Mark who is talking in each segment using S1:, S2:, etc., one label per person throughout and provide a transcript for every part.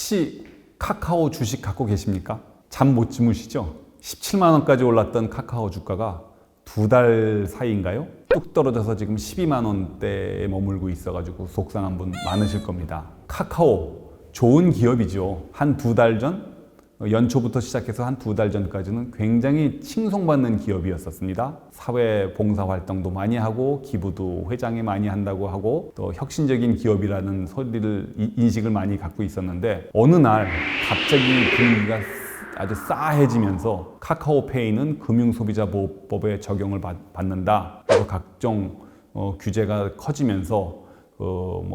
S1: 혹시 카카오 주식 갖고 계십니까? 잠 못 주무시죠? 17만 원까지 올랐던 카카오 주가가 2달 사이인가요? 뚝 떨어져서 지금 12만 원대에 머물고 있어가지고 속상한 분 많으실 겁니다. 카카오 좋은 기업이죠. 한 2달 전, 연초부터 시작해서 한 2달 전까지는 굉장히 칭송받는 기업이었었습니다. 사회 봉사 활동도 많이 하고 기부도 회장이 많이 한다고 하고 또 혁신적인 기업이라는 소리를 인식을 많이 갖고 있었는데 어느 날 갑자기 분위기가 아주 싸해지면서 카카오페이는 금융소비자보호법에 적용을 받는다. 그래서 각종 규제가 커지면서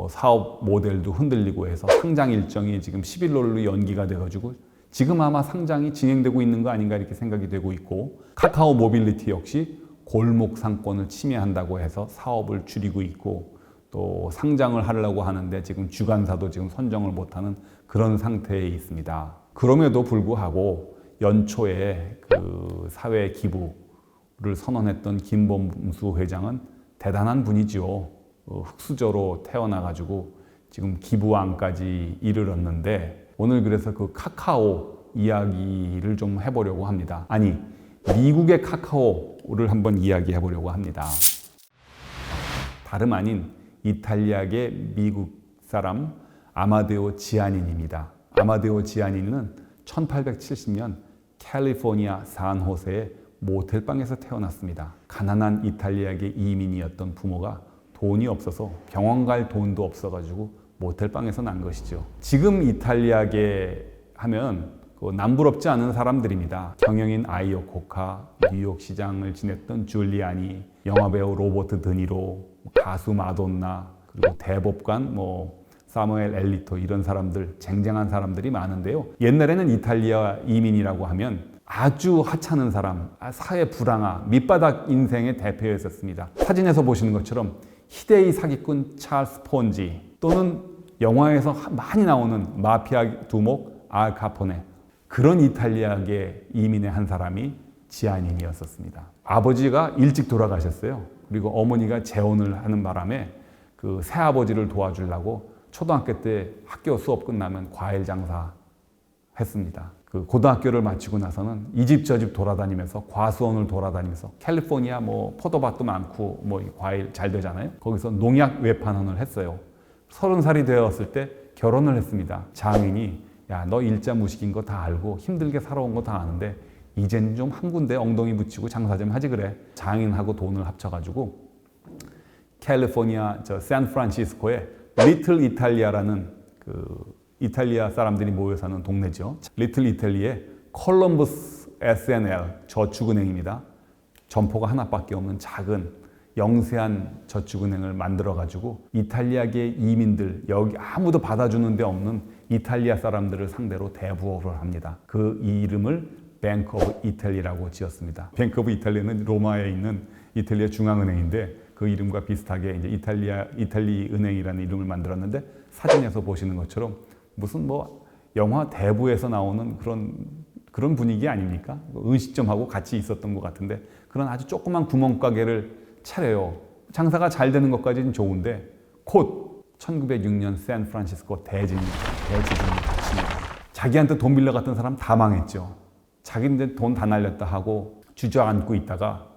S1: 사업 모델도 흔들리고 해서 상장 일정이 지금 11월로 연기가 돼가지고 지금 아마 상장이 진행되고 있는 거 아닌가 이렇게 생각이 되고 있고, 카카오 모빌리티 역시 골목 상권을 침해한다고 해서 사업을 줄이고 있고, 또 상장을 하려고 하는데 지금 주관사도 지금 선정을 못하는 그런 상태에 있습니다. 그럼에도 불구하고 연초에 그 사회 기부를 선언했던 김범수 회장은 대단한 분이죠. 흑수저로 태어나가지고 지금 기부왕까지 이르렀는데, 오늘 그래서 그 카카오 이야기를 좀 해보려고 합니다. 아니, 미국의 카카오를 한번 이야기해 보려고 합니다. 다름 아닌 이탈리아계 미국 사람 아마데오 지아니니입니다. 아마데오 지아니니는 1870년 캘리포니아 산호세의 모텔방에서 태어났습니다. 가난한 이탈리아계 이민이었던 부모가 돈이 없어서 병원 갈 돈도 없어가지고 모텔방에서 난 것이죠. 지금 이탈리아계 하면 남부럽지 않은 사람들입니다. 경영인 아이오 코카, 뉴욕 시장을 지냈던 줄리아니, 영화배우 로버트 드니로, 가수 마돈나, 그리고 대법관 사무엘 엘리토, 이런 사람들, 쟁쟁한 사람들이 많은데요. 옛날에는 이탈리아 이민이라고 하면 아주 하찮은 사람, 사회 불황아, 밑바닥 인생의 대표였었습니다. 사진에서 보시는 것처럼 희대의 사기꾼 찰스 폰지, 또는 영화에서 많이 나오는 마피아 두목 알 카포네, 그런 이탈리아계 이민의 한 사람이 지아닌이었었습니다. 아버지가 일찍 돌아가셨어요. 그리고 어머니가 재혼을 하는 바람에 그 새아버지를 도와주려고 초등학교 때 학교 수업 끝나면 과일 장사 했습니다. 그 고등학교를 마치고 나서는 이 집 저 집 돌아다니면서 과수원을 돌아다니면서 캘리포니아 포도밭도 많고 과일 잘 되잖아요. 거기서 농약 외판원을 했어요. 30살이 되었을 때 결혼을 했습니다. 장인이 야, 너 일자 무식인 거 다 알고 힘들게 살아온 거 다 아는데 이제는 좀 한 군데 엉덩이 붙이고 장사 좀 하지 그래. 장인하고 돈을 합쳐가지고 캘리포니아 샌프란시스코에 리틀 이탈리아라는 그 이탈리아 사람들이 모여 사는 동네죠. 리틀 이탈리아에 콜럼버스 S&L 저축은행입니다. 점포가 하나밖에 없는 작은 영세한 저축은행을 만들어가지고 이탈리아계 이민들, 여기 아무도 받아주는 데 없는 이탈리아 사람들을 상대로 대부업을 합니다. 그 이름을 뱅크 오브 이탈리라고 지었습니다. 뱅크 오브 이탈리는 로마에 있는 이탈리아 중앙은행인데 그 이름과 비슷하게 이제 이탈리 은행이라는 이름을 만들었는데, 사진에서 보시는 것처럼 무슨 영화 대부에서 나오는 그런 분위기 아닙니까? 음식점하고 같이 있었던 것 같은데 그런 아주 조그만 구멍가게를 차려요. 장사가 잘 되는 것까지는 좋은데 곧 1906년 샌프란시스코 대지진이 닥칩니다. 자기한테 돈 빌려갔던 사람 다 망했죠. 자기한테 돈 다 날렸다 하고 주저앉고 있다가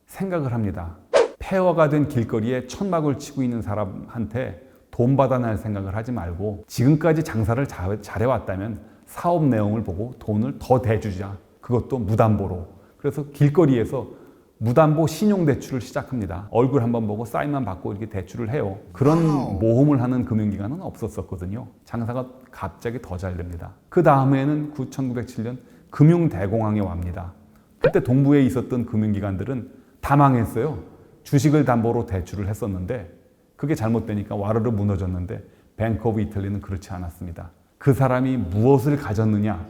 S1: 생각을 합니다. 폐허가 된 길거리에 천막을 치고 있는 사람한테 돈 받아낼 생각을 하지 말고 지금까지 장사를 잘해왔다면 사업 내용을 보고 돈을 더 대주자. 그것도 무담보로. 그래서 길거리에서 무담보 신용대출을 시작합니다. 얼굴 한번 보고 사인만 받고 이렇게 대출을 해요. 그런 모험을 하는 금융기관은 없었거든요. 장사가 갑자기 더 잘 됩니다. 그 다음에는 1907년 금융대공황이 옵니다. 그때 동부에 있었던 금융기관들은 다 망했어요. 주식을 담보로 대출을 했었는데 그게 잘못되니까 와르르 무너졌는데 뱅크 오브 이탈리는 그렇지 않았습니다. 그 사람이 무엇을 가졌느냐,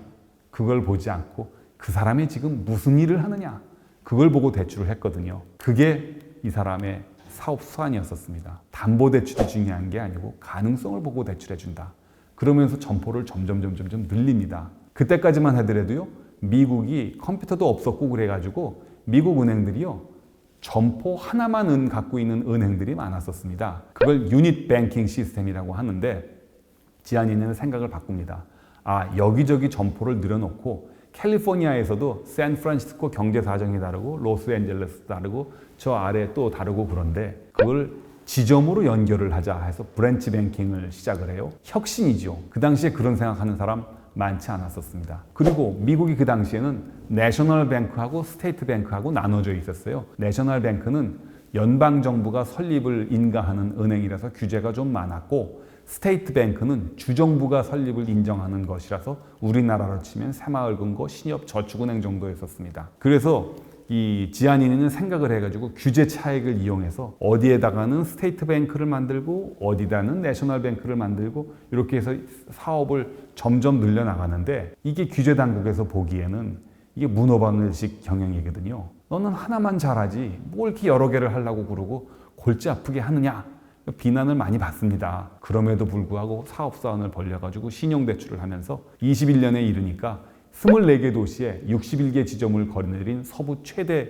S1: 그걸 보지 않고 그 사람이 지금 무슨 일을 하느냐, 그걸 보고 대출을 했거든요. 그게 이 사람의 사업 수완이었었습니다. 담보대출이 중요한 게 아니고 가능성을 보고 대출해준다. 그러면서 점포를 점점 늘립니다. 그때까지만 하더라도요, 미국이 컴퓨터도 없었고 그래가지고 미국 은행들이요, 점포 하나만 갖고 있는 은행들이 많았었습니다. 그걸 유닛 뱅킹 시스템이라고 하는데 지아니는 생각을 바꿉니다. 여기저기 점포를 늘여놓고 캘리포니아에서도 샌프란시스코 경제 사정이 다르고 로스앤젤레스 다르고 저 아래 또 다르고 그런데 그걸 지점으로 연결을 하자 해서 브랜치 뱅킹을 시작을 해요. 혁신이죠. 그 당시에 그런 생각하는 사람 많지 않았었습니다. 그리고 미국이 그 당시에는 내셔널 뱅크하고 스테이트 뱅크하고 나눠져 있었어요. 내셔널 뱅크는 연방 정부가 설립을 인가하는 은행이라서 규제가 좀 많았고 스테이트 뱅크는 주정부가 설립을 인정하는 것이라서 우리나라로 치면 새마을금고, 신협저축은행 정도였었습니다. 그래서 이 지아니는 생각을 해가지고 규제 차익을 이용해서 어디에다가는 스테이트 뱅크를 만들고 어디다는 내셔널 뱅크를 만들고 이렇게 해서 사업을 점점 늘려나가는데 이게 규제 당국에서 보기에는 이게 문어발식 경영이거든요. 너는 하나만 잘하지 뭘 이렇게 여러 개를 하려고 그러고 골치 아프게 하느냐 비난을 많이 받습니다. 그럼에도 불구하고 사업사원을 벌려가지고 신용대출을 하면서 21년에 이르니까 24개 도시에 61개 지점을 거느린 서부 최대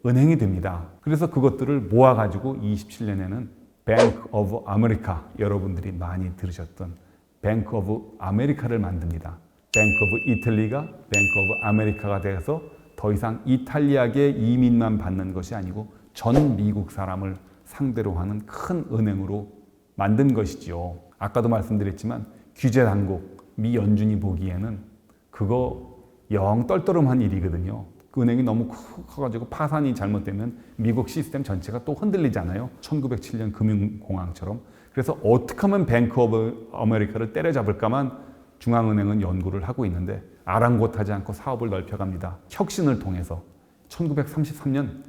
S1: 은행이 됩니다. 그래서 그것들을 모아가지고 27년에는 뱅크 오브 아메리카, 여러분들이 많이 들으셨던 뱅크 오브 아메리카를 만듭니다. 뱅크 오브 이탈리가 뱅크 오브 아메리카가 돼서 더 이상 이탈리아계 이민만 받는 것이 아니고 전 미국 사람을 상대로 하는 큰 은행으로 만든 것이지요. 아까도 말씀드렸지만 규제 당국, 미 연준이 보기에는 그거 영 떨떠름한 일이거든요. 그 은행이 너무 커가지고 파산이 잘못되면 미국 시스템 전체가 또 흔들리잖아요. 1907년 금융공황처럼. 그래서 어떻게 하면 뱅크 오브 아메리카를 때려잡을까만 중앙은행은 연구를 하고 있는데 아랑곳하지 않고 사업을 넓혀갑니다. 혁신을 통해서 1933년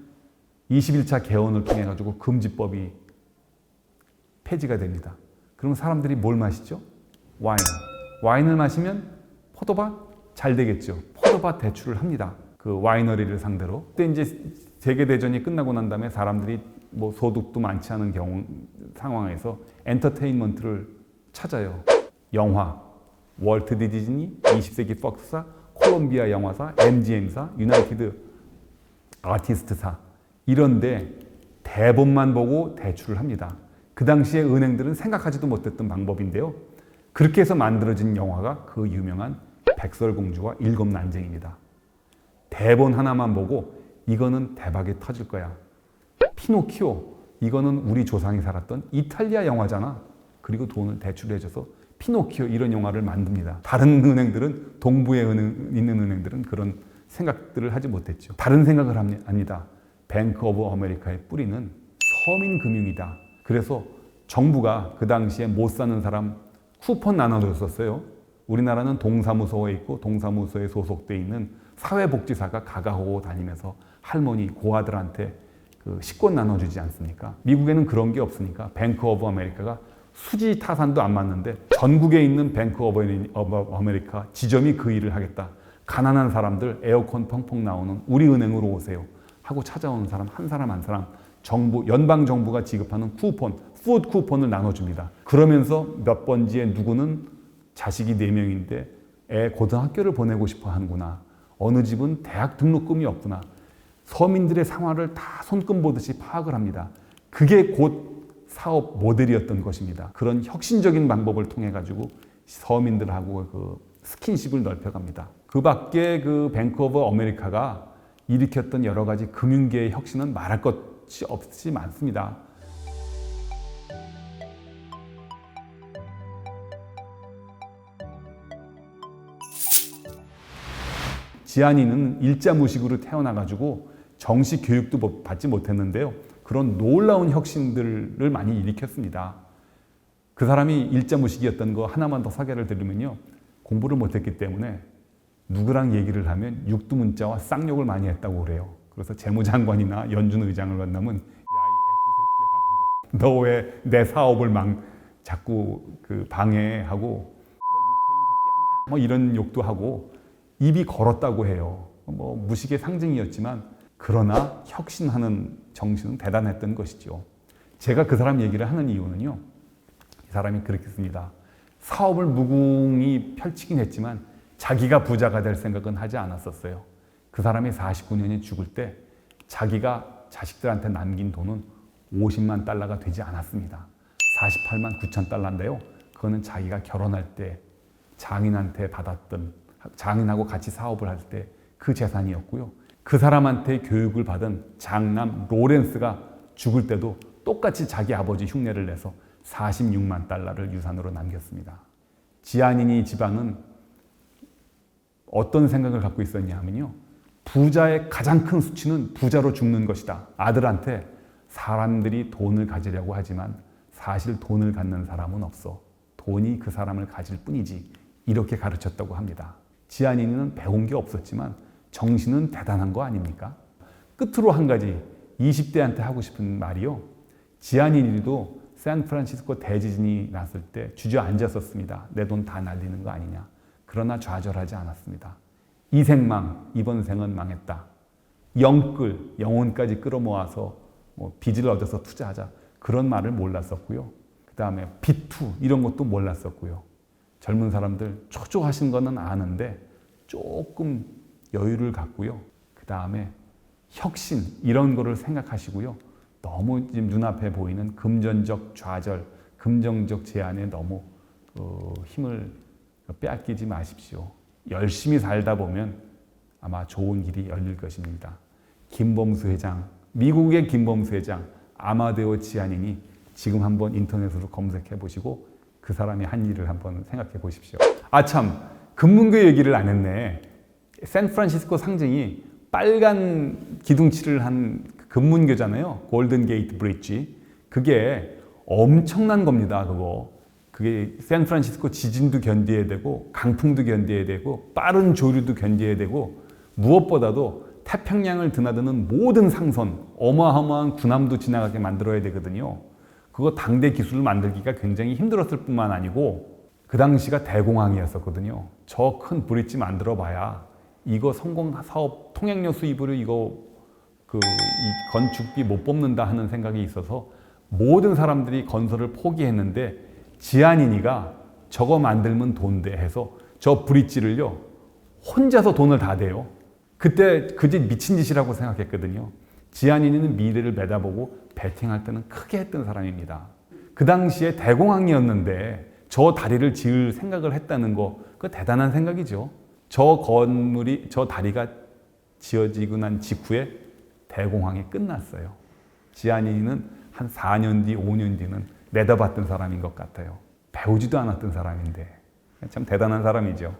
S1: 21차 개헌을 통해 가지고 금지법이 폐지가 됩니다. 그러면 사람들이 뭘 마시죠? 와인. 와인을 마시면 포도밭 잘 되겠죠. 포도밭 대출을 합니다. 그 와이너리를 상대로. 그때 이제 세계대전이 끝나고 난 다음에 사람들이 뭐 소득도 많지 않은 상황에서 엔터테인먼트를 찾아요. 영화, 월트 디즈니, 20세기 폭스사, 콜롬비아 영화사, MGM사, 유나이티드 아티스트사 이런데 대본만 보고 대출을 합니다. 그 당시에 은행들은 생각하지도 못했던 방법인데요. 그렇게 해서 만들어진 영화가 그 유명한 백설공주와 일곱 난쟁이입니다. 대본 하나만 보고 이거는 대박이 터질 거야. 피노키오, 이거는 우리 조상이 살았던 이탈리아 영화잖아. 그리고 돈을 대출해줘서 피노키오 이런 영화를 만듭니다. 다른 은행들은, 동부에 있는 은행들은 그런 생각들을 하지 못했죠. 다른 생각을 합니다. 뱅크 오브 아메리카의 뿌리는 서민금융이다. 그래서 정부가 그 당시에 못 사는 사람 쿠폰 나눠줬었어요. 우리나라는 동사무소에 있고 동사무소에 소속돼 있는 사회복지사가 가가호고 다니면서 할머니, 고아들한테 그 식권 나눠주지 않습니까? 미국에는 그런 게 없으니까 뱅크 오브 아메리카가 수지 타산도 안 맞는데 전국에 있는 뱅크 오브 아메리카 지점이 그 일을 하겠다. 가난한 사람들 에어컨 펑펑 나오는 우리 은행으로 오세요. 하고 찾아오는 사람 한 사람 정부, 연방 정부가 지급하는 쿠폰, 푸드 쿠폰을 나눠줍니다. 그러면서 몇 번지에 누구는 자식이 4명인데 애 고등학교를 보내고 싶어 하는구나. 어느 집은 대학 등록금이 없구나. 서민들의 생활을 다 손금 보듯이 파악을 합니다. 그게 곧 사업 모델이었던 것입니다. 그런 혁신적인 방법을 통해 가지고 서민들하고 그 스킨십을 넓혀갑니다. 그 밖에 그 뱅크 오브 아메리카가 일으켰던 여러 가지 금융계의 혁신은 말할 것이 없이 많습니다. 지아니는 일자무식으로 태어나가지고 정식 교육도 받지 못했는데요. 그런 놀라운 혁신들을 많이 일으켰습니다. 그 사람이 일자무식이었던 거 하나만 더 소개를 드리면요. 공부를 못했기 때문에 누구랑 얘기를 하면 육두문자와 쌍욕을 많이 했다고 그래요. 그래서 재무장관이나 연준 의장을 만나면 야, 이 X새끼야. 너 왜 내 사업을 자꾸 그 방해하고 너 유태인 새끼 아니야. 뭐 이런 욕도 하고 입이 걸었다고 해요. 뭐 무식의 상징이었지만 그러나 혁신하는 정신은 대단했던 것이죠. 제가 그 사람 얘기를 하는 이유는요. 이 사람이 그렇게 씁니다. 사업을 무궁히 펼치긴 했지만 자기가 부자가 될 생각은 하지 않았었어요. 그 사람이 49년이 죽을 때 자기가 자식들한테 남긴 돈은 50만 달러가 되지 않았습니다. 48만 9천 달러인데요. 그거는 자기가 결혼할 때 장인한테 받았던, 장인하고 같이 사업을 할 때 그 재산이었고요. 그 사람한테 교육을 받은 장남 로렌스가 죽을 때도 똑같이 자기 아버지 흉내를 내서 46만 달러를 유산으로 남겼습니다. 지아니니 집안은 어떤 생각을 갖고 있었냐 하면요. 부자의 가장 큰 수치는 부자로 죽는 것이다. 아들한테 사람들이 돈을 가지려고 하지만 사실 돈을 갖는 사람은 없어. 돈이 그 사람을 가질 뿐이지. 이렇게 가르쳤다고 합니다. 지아니니는 배운 게 없었지만 정신은 대단한 거 아닙니까? 끝으로 한 가지 20대한테 하고 싶은 말이요. 지아니니도 샌프란시스코 대지진이 났을 때 주저앉았었습니다. 내 돈 다 날리는 거 아니냐. 그러나 좌절하지 않았습니다. 이 생망, 이번 생은 망했다. 영끌, 영혼까지 끌어모아서 빚을 얻어서 투자하자. 그런 말을 몰랐었고요. 그 다음에 비투 이런 것도 몰랐었고요. 젊은 사람들 초조하신 거는 아는데 조금 여유를 갖고요. 그 다음에 혁신 이런 거를 생각하시고요. 너무 지금 눈앞에 보이는 금전적 좌절, 금전적 제한에 너무 힘을 빼앗기지 마십시오. 열심히 살다 보면 아마 좋은 길이 열릴 것입니다. 김범수 회장, 미국의 김범수 회장, 아마데오 지아니니 지금 한번 인터넷으로 검색해 보시고 그 사람이 한 일을 한번 생각해 보십시오. 참, 금문교 얘기를 안 했네. 샌프란시스코 상징이 빨간 기둥칠을 한 금문교잖아요. 골든 게이트 브릿지. 그게 엄청난 겁니다. 그게 샌프란시스코 지진도 견뎌야 되고 강풍도 견뎌야 되고 빠른 조류도 견뎌야 되고 무엇보다도 태평양을 드나드는 모든 상선, 어마어마한 군함도 지나가게 만들어야 되거든요. 그거 당대 기술을 만들기가 굉장히 힘들었을 뿐만 아니고 그 당시가 대공황이었었거든요. 저 큰 브릿지 만들어 봐야 이거 성공 사업 통행료 수입으로 이 건축비 못 뽑는다 하는 생각이 있어서 모든 사람들이 건설을 포기했는데 지아니니가 저거 만들면 돈 돼 해서 저 브릿지를요 혼자서 돈을 다 대요. 그때 그 짓 미친 짓이라고 생각했거든요. 지아니니는 미래를 내다보고 베팅할 때는 크게 했던 사람입니다. 그 당시에 대공황이었는데 저 다리를 지을 생각을 했다는 거, 그거 대단한 생각이죠. 저 다리가 지어지고 난 직후에 대공황이 끝났어요. 지아니니는 한 4년 뒤, 5년 뒤는 내다봤던 사람인 것 같아요. 배우지도 않았던 사람인데 참 대단한 사람이죠.